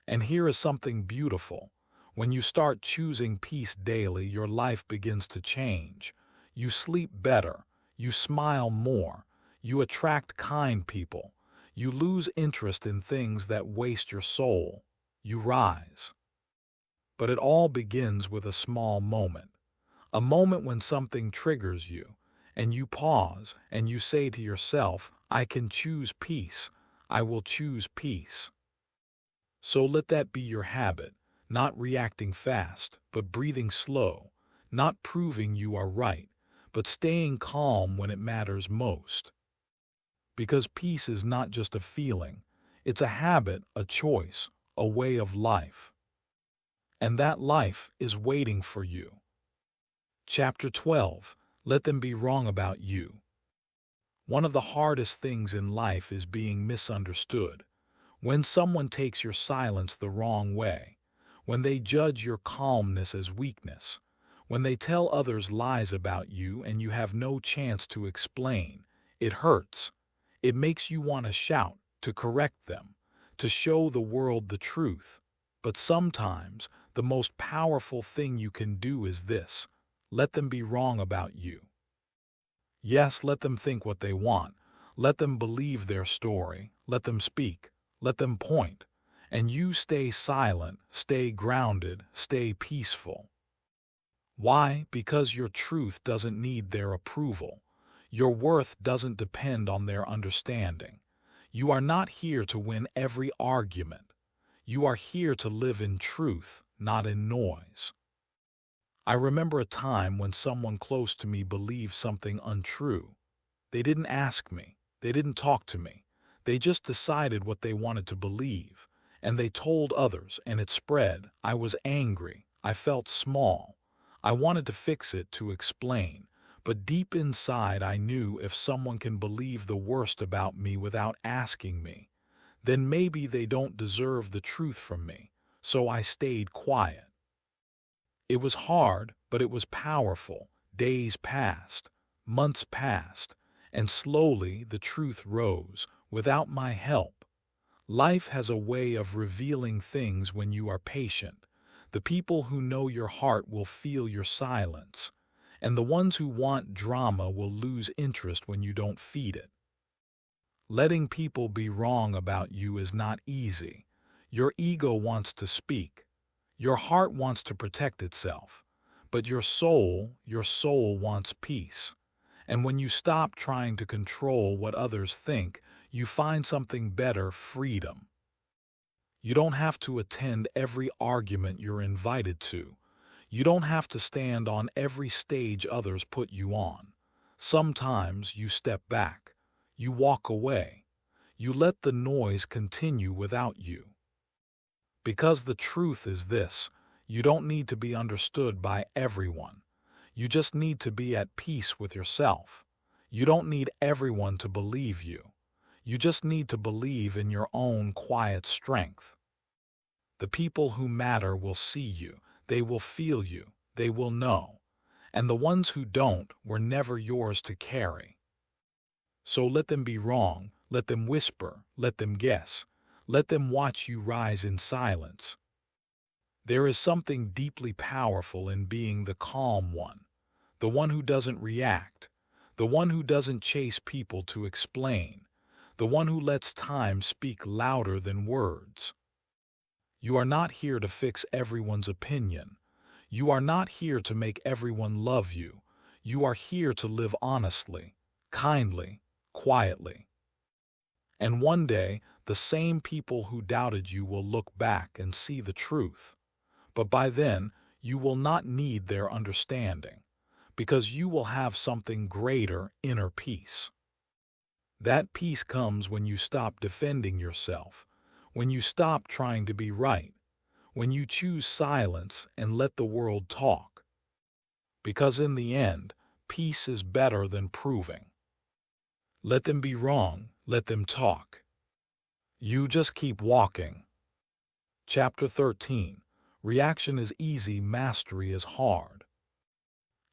And here is something beautiful. When you start choosing peace daily, your life begins to change. You sleep better. You smile more. You attract kind people. You lose interest in things that waste your soul. You rise. But it all begins with a small moment. A moment when something triggers you, and you pause, and you say to yourself, I can choose peace. I will choose peace. So let that be your habit, not reacting fast, but breathing slow, not proving you are right, but staying calm when it matters most. Because peace is not just a feeling, it's a habit, a choice, a way of life. And that life is waiting for you. Chapter 12. Let them be wrong about you. One of the hardest things in life is being misunderstood. When someone takes your silence the wrong way, when they judge your calmness as weakness, when they tell others lies about you and you have no chance to explain, it hurts. It makes you want to shout, to correct them, to show the world the truth. But sometimes the most powerful thing you can do is this: let them be wrong about you. Yes, let them think what they want. Let them believe their story. Let them speak. Let them point. And you stay silent, stay grounded, stay peaceful. Why? Because your truth doesn't need their approval. Your worth doesn't depend on their understanding. You are not here to win every argument. You are here to live in truth, not in noise. I remember a time when someone close to me believed something untrue. They didn't ask me. They didn't talk to me. They just decided what they wanted to believe. And they told others, and it spread. I was angry. I felt small. I wanted to fix it, to explain. But deep inside I knew if someone can believe the worst about me without asking me, then maybe they don't deserve the truth from me. So I stayed quiet. It was hard, but it was powerful. Days passed. Months passed. And slowly the truth rose, without my help. Life has a way of revealing things when you are patient. The people who know your heart will feel your silence, and the ones who want drama will lose interest when you don't feed it. Letting people be wrong about you is not easy. Your ego wants to speak. Your heart wants to protect itself. But your soul wants peace. And when you stop trying to control what others think, you find something better: freedom. You don't have to attend every argument you're invited to. You don't have to stand on every stage others put you on. Sometimes you step back. You walk away. You let the noise continue without you. Because the truth is this: you don't need to be understood by everyone. You just need to be at peace with yourself. You don't need everyone to believe you. You just need to believe in your own quiet strength. The people who matter will see you. They will feel you. They will know. And the ones who don't were never yours to carry. So let them be wrong. Let them whisper. Let them guess. Let them watch you rise in silence. There is something deeply powerful in being the calm one, the one who doesn't react, the one who doesn't chase people to explain, the one who lets time speak louder than words. You are not here to fix everyone's opinion. You are not here to make everyone love you. You are here to live honestly, kindly, quietly. And one day, the same people who doubted you will look back and see the truth. But by then, you will not need their understanding, because you will have something greater, inner peace. That peace comes when you stop defending yourself, when you stop trying to be right, when you choose silence and let the world talk. Because in the end, peace is better than proving. Let them be wrong, let them talk. You just keep walking. Chapter 13. Reaction is easy, mastery is hard.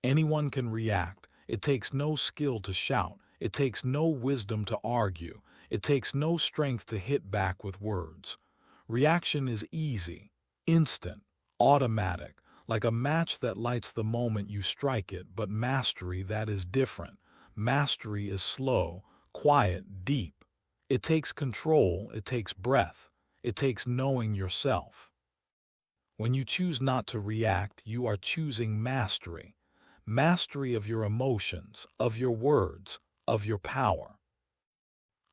Anyone can react. It takes no skill to shout. It takes no wisdom to argue. It takes no strength to hit back with words. Reaction is easy, instant, automatic, like a match that lights the moment you strike it, but mastery, that is different. Mastery is slow, quiet, deep. It takes control, it takes breath, it takes knowing yourself. When you choose not to react, you are choosing mastery. Mastery of your emotions, of your words, of your power.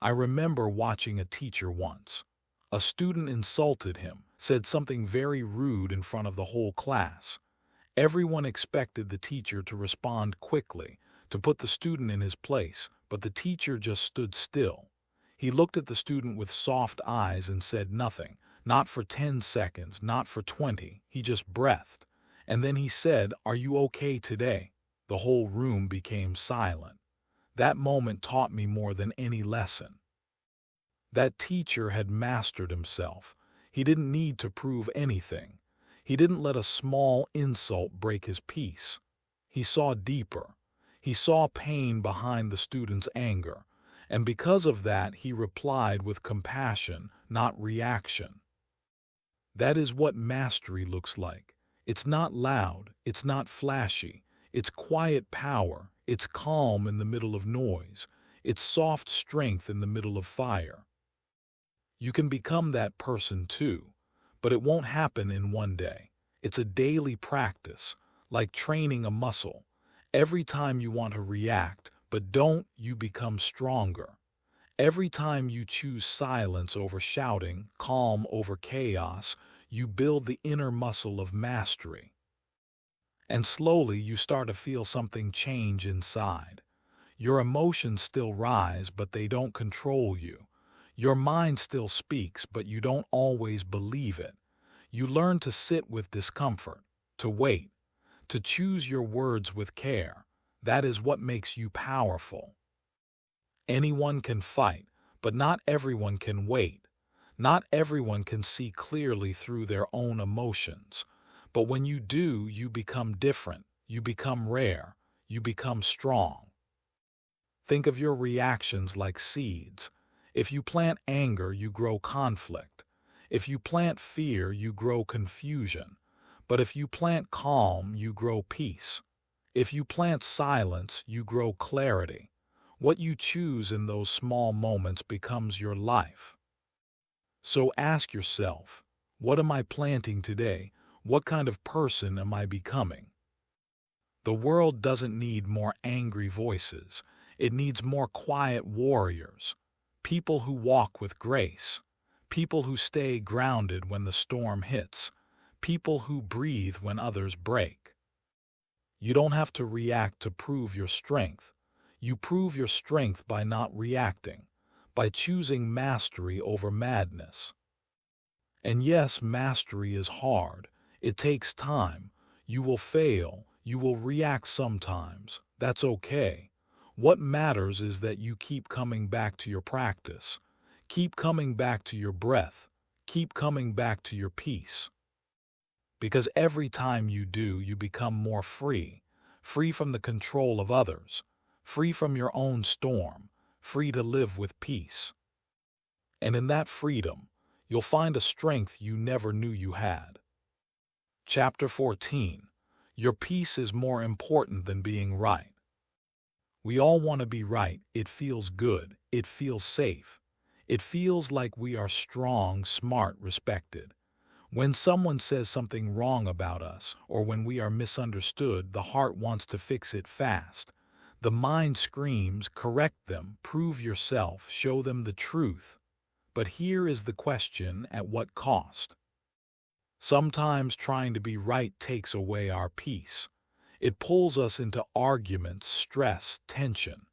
I remember watching a teacher once. A student insulted him, said something very rude in front of the whole class. Everyone expected the teacher to respond quickly, to put the student in his place, but the teacher just stood still. He looked at the student with soft eyes and said nothing, not for 10 seconds, not for 20, he just breathed. And then he said, "Are you okay today?" The whole room became silent. That moment taught me more than any lesson. That teacher had mastered himself. He didn't need to prove anything. He didn't let a small insult break his peace. He saw deeper. He saw pain behind the student's anger. And because of that, he replied with compassion, not reaction. That is what mastery looks like. It's not loud. It's not flashy. It's quiet power. It's calm in the middle of noise. It's soft strength in the middle of fire. You can become that person too, but it won't happen in one day. It's a daily practice, like training a muscle. Every time you want to react, but don't, you become stronger. Every time you choose silence over shouting, calm over chaos, you build the inner muscle of mastery. And slowly you start to feel something change inside. Your emotions still rise, but they don't control you. Your mind still speaks, but you don't always believe it. You learn to sit with discomfort, to wait, to choose your words with care. That is what makes you powerful. Anyone can fight, but not everyone can wait. Not everyone can see clearly through their own emotions. But when you do, you become different. You become rare. You become strong. Think of your reactions like seeds. If you plant anger, you grow conflict. If you plant fear, you grow confusion. But if you plant calm, you grow peace. If you plant silence, you grow clarity. What you choose in those small moments becomes your life. So ask yourself, what am I planting today? What kind of person am I becoming? The world doesn't need more angry voices. It needs more quiet warriors. People who walk with grace. People who stay grounded when the storm hits. People who breathe when others break. You don't have to react to prove your strength. You prove your strength by not reacting, by choosing mastery over madness. And yes, mastery is hard. It takes time. You will fail. You will react sometimes. That's okay. What matters is that you keep coming back to your practice. Keep coming back to your breath. Keep coming back to your peace. Because every time you do, you become more free. Free from the control of others. Free from your own storm. Free to live with peace. And in that freedom, you'll find a strength you never knew you had. Chapter 14. Your peace is more important than being right. We all want to be right. It feels good. It feels safe. It feels like we are strong, smart, respected. When someone says something wrong about us, or when we are misunderstood, the heart wants to fix it fast. The mind screams, correct them, prove yourself, show them the truth. But here is the question: at what cost? Sometimes trying to be right takes away our peace. It pulls us into arguments, stress, tension.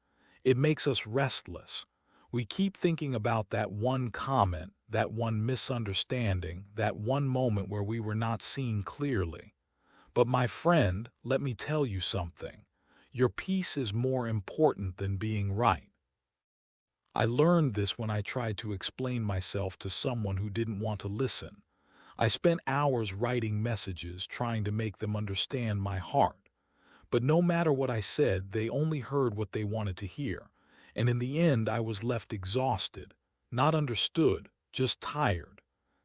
It makes us restless. We keep thinking about that one comment, that one misunderstanding, that one moment where we were not seen clearly. But my friend, let me tell you something. Your peace is more important than being right. I learned this when I tried to explain myself to someone who didn't want to listen. I spent hours writing messages trying to make them understand my heart. But no matter what I said, they only heard what they wanted to hear. And in the end, I was left exhausted, not understood, just tired.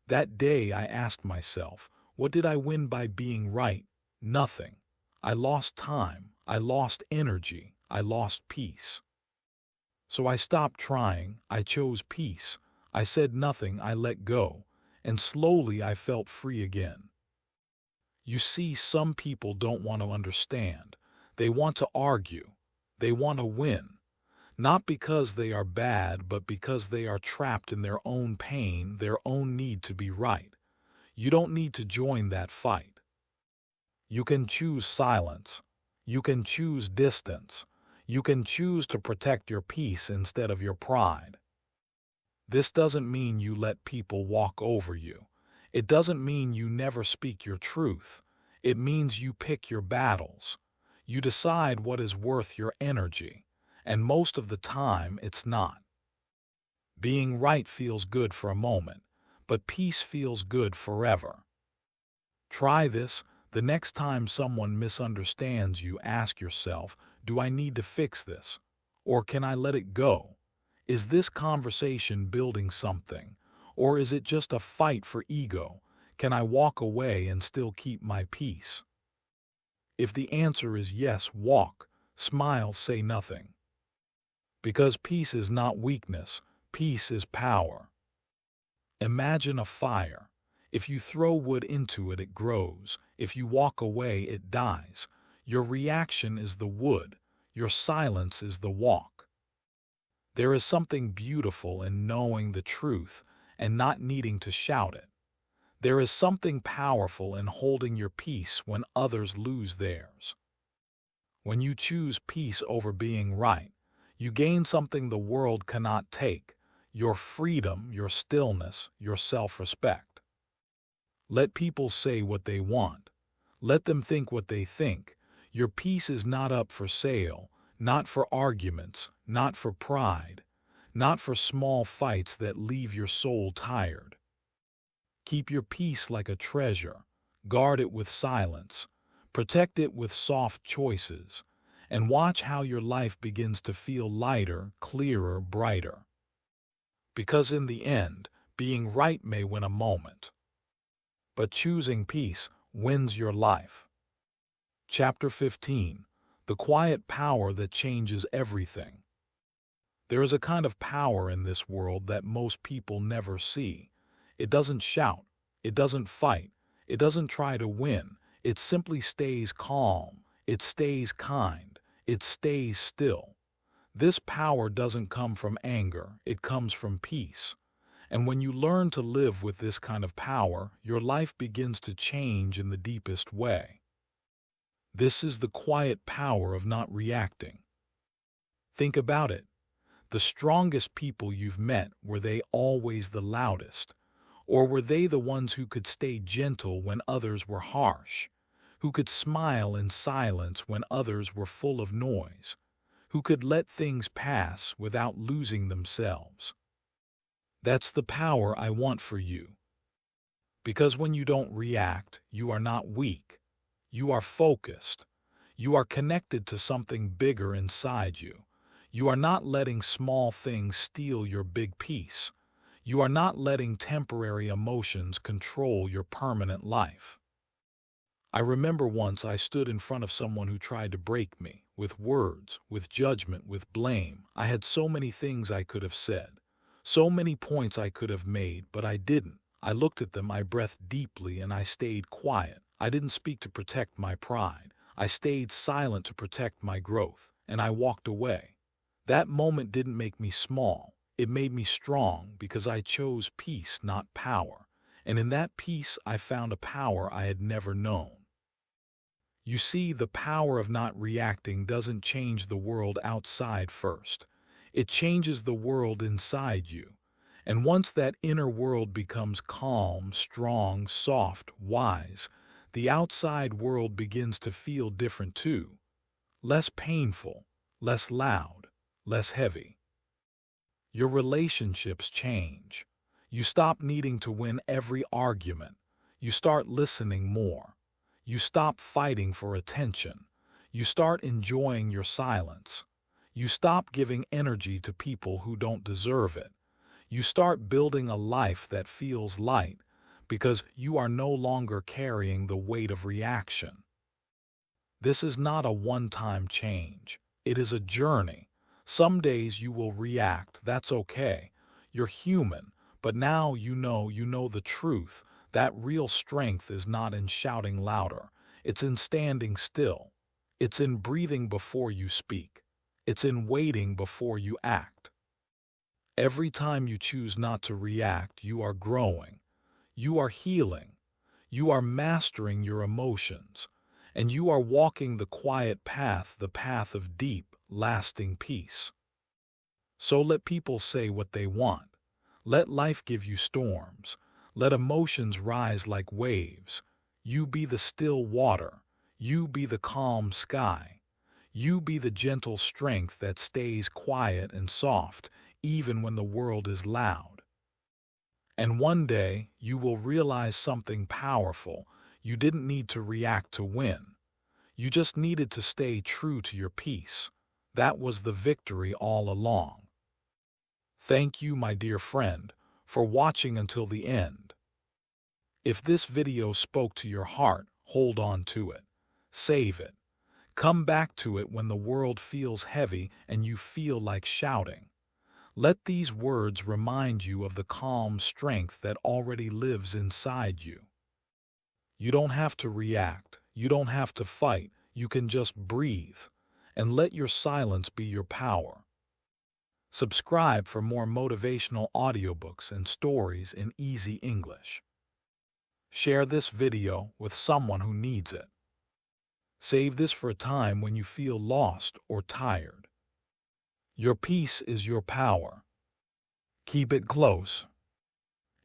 That day, I asked myself, what did I win by being right? Nothing. I lost time. I lost energy. I lost peace. So I stopped trying. I chose peace. I said nothing. I let go. And slowly I felt free again. You see, some people don't want to understand. They want to argue. They want to win. Not because they are bad, but because they are trapped in their own pain, their own need to be right. You don't need to join that fight. You can choose silence. You can choose distance. You can choose to protect your peace instead of your pride. This doesn't mean you let people walk over you. It doesn't mean you never speak your truth. It means you pick your battles. You decide what is worth your energy, and most of the time it's not. Being right feels good for a moment, but peace feels good forever. Try this. The next time someone misunderstands you, ask yourself, do I need to fix this? Or can I let it go? Is this conversation building something? Or is it just a fight for ego? Can I walk away and still keep my peace? If the answer is yes, walk, smile, say nothing. Because peace is not weakness, peace is power. Imagine a fire. If you throw wood into it, it grows. If you walk away, it dies. Your reaction is the wood. Your silence is the walk. There is something beautiful in knowing the truth and not needing to shout it. There is something powerful in holding your peace when others lose theirs. When you choose peace over being right, you gain something the world cannot take: your freedom, your stillness, your self-respect. Let people say what they want. Let them think what they think. Your peace is not up for sale, not for arguments, not for pride, not for small fights that leave your soul tired. Keep your peace like a treasure. Guard it with silence. Protect it with soft choices. And watch how your life begins to feel lighter, clearer, brighter. Because in the end, being right may win a moment, but choosing peace wins your life. Chapter 15. The Quiet Power That Changes Everything. There is a kind of power in this world that most people never see. It doesn't shout. It doesn't fight. It doesn't try to win. It simply stays calm. It stays kind. It stays still. This power doesn't come from anger. It comes from peace. And when you learn to live with this kind of power, your life begins to change in the deepest way. This is the quiet power of not reacting. Think about it. The strongest people you've met, were they always the loudest? Or were they the ones who could stay gentle when others were harsh? Who could smile in silence when others were full of noise? Who could let things pass without losing themselves? That's the power I want for you. Because when you don't react, you are not weak. You are focused. You are connected to something bigger inside you. You are not letting small things steal your big peace. You are not letting temporary emotions control your permanent life. I remember once I stood in front of someone who tried to break me, with words, with judgment, with blame. I had so many things I could have said, so many points I could have made, but I didn't. I looked at them, I breathed deeply, and I stayed quiet. I didn't speak to protect my pride. I stayed silent to protect my growth. and I walked away. That moment didn't make me small. It made me strong because I chose peace, not power. And in that peace, I found a power I had never known. You see, the power of not reacting doesn't change the world outside first. It changes the world inside you. And once that inner world becomes calm, strong, soft, wise, the outside world begins to feel different too. Less painful, less loud, less heavy. Your relationships change. You stop needing to win every argument. You start listening more. You stop fighting for attention. You start enjoying your silence. You stop giving energy to people who don't deserve it. You start building a life that feels light because you are no longer carrying the weight of reaction. This is not a one-time change. It is a journey. Some days you will react. That's okay. You're human. But now you know the truth. That real strength is not in shouting louder. It's in standing still. It's in breathing before you speak. It's in waiting before you act. Every time you choose not to react, you are growing. You are healing. You are mastering your emotions. And you are walking the quiet path, the path of deep, lasting peace. So let people say what they want. Let life give you storms. Let emotions rise like waves. You be the still water. You be the calm sky. You be the gentle strength that stays quiet and soft, even when the world is loud. And one day, you will realize something powerful. You didn't need to react to win. You just needed to stay true to your peace. That was the victory all along. Thank you, my dear friend, for watching until the end. If this video spoke to your heart, hold on to it. Save it. Come back to it when the world feels heavy and you feel like shouting. Let these words remind you of the calm strength that already lives inside you. You don't have to react. You don't have to fight. You can just breathe. And let your silence be your power. Subscribe for more motivational audiobooks and stories in easy English. Share this video with someone who needs it. Save this for a time when you feel lost or tired. Your peace is your power. Keep it close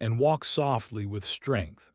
and walk softly with strength.